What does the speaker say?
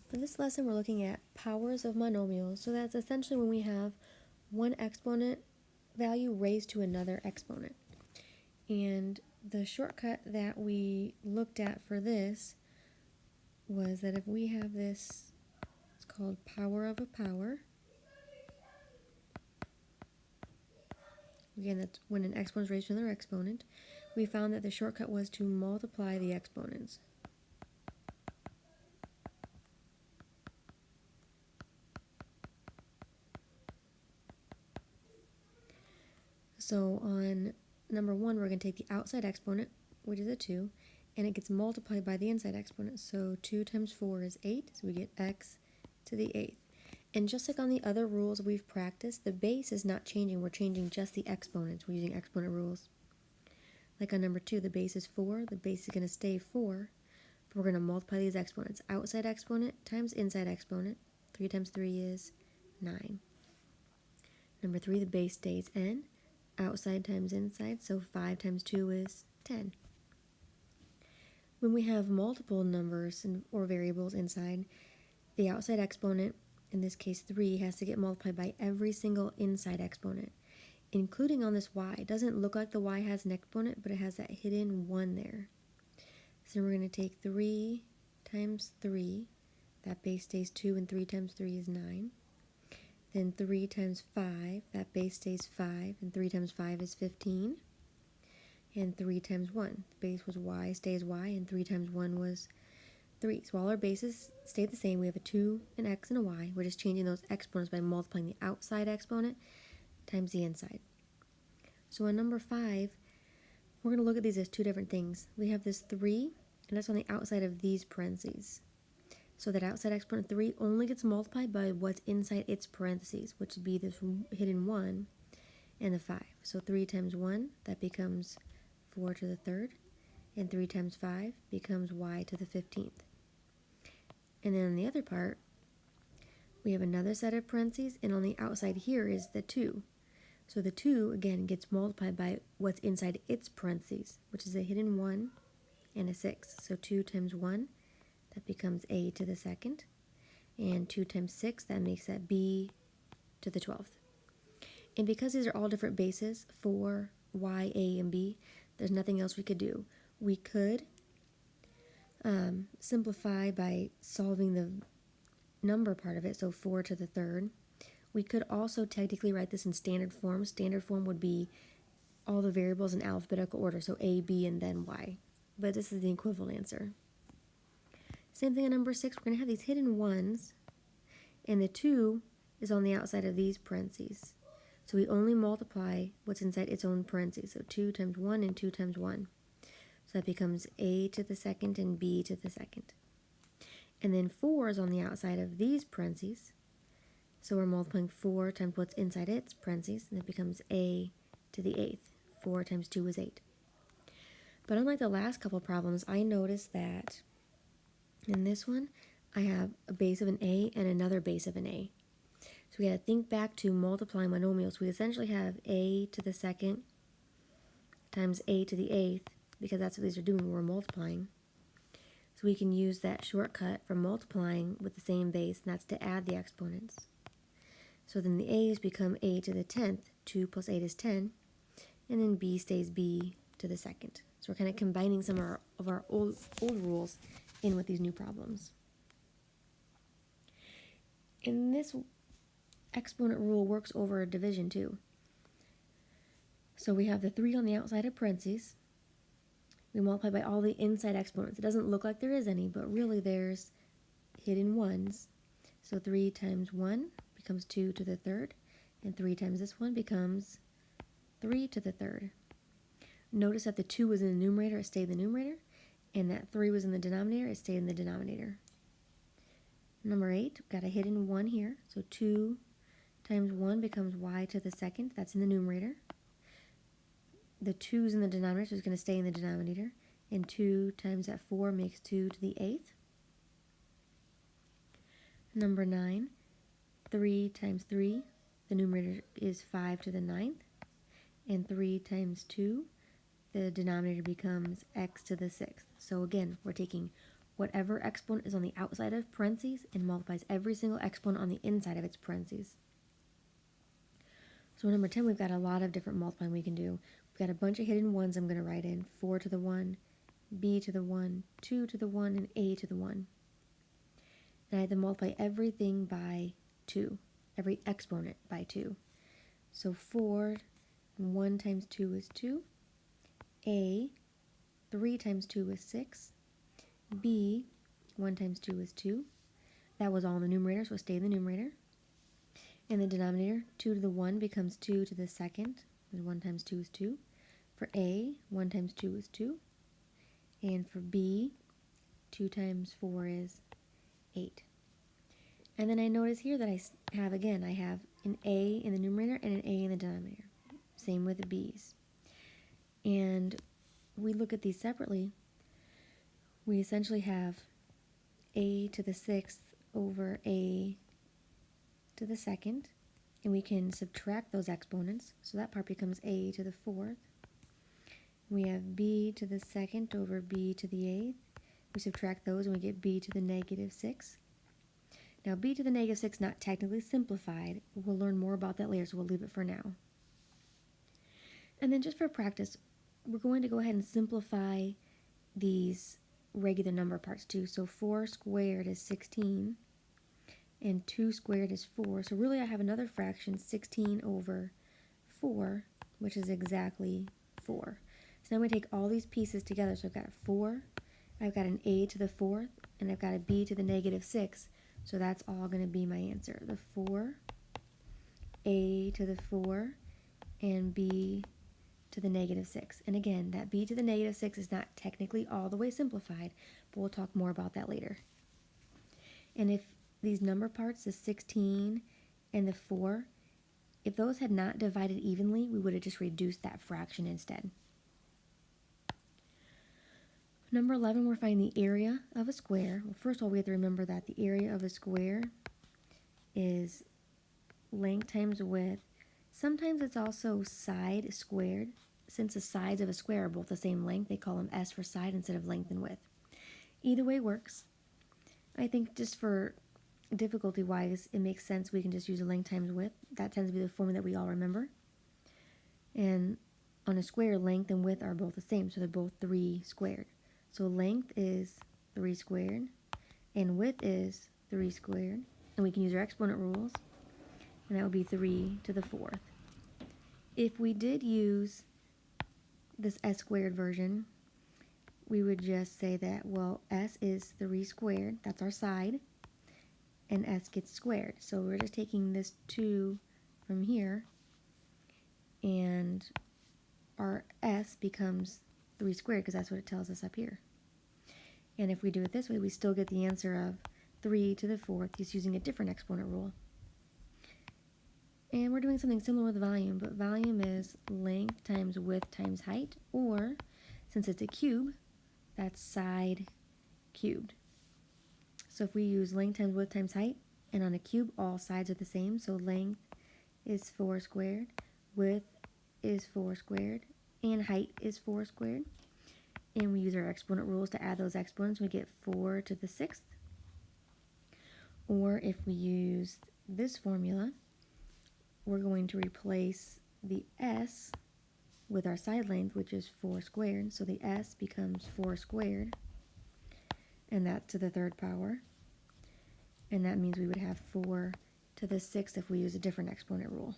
For this lesson, we're looking at powers of monomials. So that's essentially when we have one exponent value raised to another exponent. And the shortcut that we looked at for this was that if we have this, it's called power of a power. Again, that's when an exponent is raised to another exponent. We found that the shortcut was to multiply the exponents. So on number 1, we're going to take the outside exponent, which is a 2, and it gets multiplied by the inside exponent. So 2 times 4 is 8, so we get x to the 8th. And just like on the other rules we've practiced, the base is not changing. We're changing just the exponents. We're using exponent rules. Like on number 2, the base is 4. The base is going to stay 4, but we're going to multiply these exponents. Outside exponent times inside exponent. 3 times 3 is 9. Number 3, the base stays n. Outside times inside, so 5 times 2 is 10. When we have multiple numbers or variables inside, the outside exponent, in this case 3, has to get multiplied by every single inside exponent, including on this y. It doesn't look like the y has an exponent, but it has that hidden 1 there. So we're going to take 3 times 3, that base stays 2, and 3 times 3 is 9. Then 3 times 5, that base stays 5, and 3 times 5 is 15. And 3 times 1, the base was y, stays y, and 3 times 1 was 3. So all our bases stay the same. We have a 2, an x, and a y. We're just changing those exponents by multiplying the outside exponent times the inside. So on number 5, we're going to look at these as two different things. We have this 3, and that's on the outside of these parentheses. So that outside exponent 3 only gets multiplied by what's inside its parentheses, which would be this hidden 1 and the 5. So 3 times 1, that becomes 4 to the 3rd, and 3 times 5 becomes y to the 15th. And then on the other part, we have another set of parentheses, and on the outside here is the 2. So the 2, again, gets multiplied by what's inside its parentheses, which is a hidden 1 and a 6. So 2 times 1, that becomes a to the 2nd, and 2 times 6, that makes that b to the 12th. And because these are all different bases, 4, y, a, and b, there's nothing else we could do. We could simplify by solving the number part of it, so 4 to the 3rd. We could also technically write this in standard form. Standard form would be all the variables in alphabetical order, so a, b, and then y. But this is the equivalent answer. Same thing on number 6, we're going to have these hidden 1s, and the 2 is on the outside of these parentheses. So we only multiply what's inside its own parentheses, so 2 times 1 and 2 times 1. So that becomes a to the 2nd and b to the 2nd. And then 4 is on the outside of these parentheses, so we're multiplying 4 times what's inside its parentheses, and it becomes a to the 8th. 4 times 2 is 8. But unlike the last couple problems, I noticed that in this one, I have a base of an a and another base of an a. So we got to think back to multiplying monomials. We essentially have a to the 2nd times a to the 8th, because that's what these are doing, we're multiplying. So we can use that shortcut for multiplying with the same base, and that's to add the exponents. So then the a's become a to the 10th, 2 plus 8 is 10, and then b stays b to the 2nd. So we're kind of combining some of our old rules in with these new problems. And this exponent rule works over division too. So we have the 3 on the outside of parentheses. We multiply by all the inside exponents. It doesn't look like there is any, but really there's hidden 1s. So 3 times 1 becomes 2 to the 3rd, and 3 times this one becomes 3 to the 3rd. Notice that the 2 was in the numerator, it stayed in the numerator, and that 3 was in the denominator, it stayed in the denominator. Number 8, we've got a hidden 1 here, so 2 times 1 becomes y to the 2nd, that's in the numerator. The 2's in the denominator, so it's going to stay in the denominator, and 2 times that 4 makes 2 to the 8th. Number 9, 3 times 3, the numerator is 5 to the 9th, and 3 times 2, the denominator becomes x to the 6th. So again, we're taking whatever exponent is on the outside of parentheses and multiplies every single exponent on the inside of its parentheses. So number 10, we've got a lot of different multiplying we can do. We've got a bunch of hidden ones I'm going to write in. 4 to the 1, b to the 1, 2 to the 1, and a to the 1. And I have to multiply everything by 2, every exponent by 2. So 4, 1 times 2 is 2. A, 3 times 2 is 6. B, 1 times 2 is 2. That was all in the numerator, so stay in the numerator. In the denominator, 2 to the 1 becomes 2 to the second, and 1 times 2 is 2. For A, 1 times 2 is 2. And for B, 2 times 4 is 8. And then I notice here that I have an A in the numerator and an A in the denominator. Same with the B's. And we look at these separately. We essentially have A to the 6th over A to the second, and we can subtract those exponents, so that part becomes A to the 4th. We have B to the second over B to the 8th. We subtract those and we get B to the negative 6. Now B to the negative 6 not technically simplified. We'll learn more about that later, so we'll leave it for now. And then just for practice, we're going to go ahead and simplify these regular number parts too. So 4 squared is 16. And 2 squared is 4. So really I have another fraction, 16 over 4, which is exactly 4. So now I'm going to take all these pieces together. So I've got a 4, I've got an A to the 4th, and I've got a B to the negative 6. So that's all going to be my answer. The 4, A to the 4, and B to the negative 6. And again, that B to the negative 6 is not technically all the way simplified, but we'll talk more about that later. And if these number parts, the 16 and the 4, if those had not divided evenly, we would have just reduced that fraction instead. Number 11, we're finding the area of a square. Well, first of all, we have to remember that the area of a square is length times width. Sometimes it's also side squared. Since the sides of a square are both the same length, they call them S for side instead of length and width. Either way works. I think just for difficulty-wise, it makes sense we can just use a length times width. That tends to be the formula that we all remember. And on a square, length and width are both the same, so they're both 3 squared. So length is 3 squared, and width is 3 squared. And we can use our exponent rules, and that would be 3 to the 4th. If we did use this S squared version, we would just say that, well, S is 3 squared, that's our side, and S gets squared. So we're just taking this 2 from here, and our S becomes 3 squared because that's what it tells us up here. And if we do it this way, we still get the answer of 3 to the 4th, just using a different exponent rule. And we're doing something similar with volume, but volume is length times width times height, or since it's a cube, that's side cubed. So if we use length times width times height, and on a cube, all sides are the same, so length is 4 squared, width is 4 squared, and height is 4 squared. And we use our exponent rules to add those exponents. We get 4 to the 6th. Or if we use this formula, we're going to replace the S with our side length, which is 4 squared. So the S becomes 4 squared, and that's to the 3rd power. And that means we would have 4 to the 6th if we use a different exponent rule.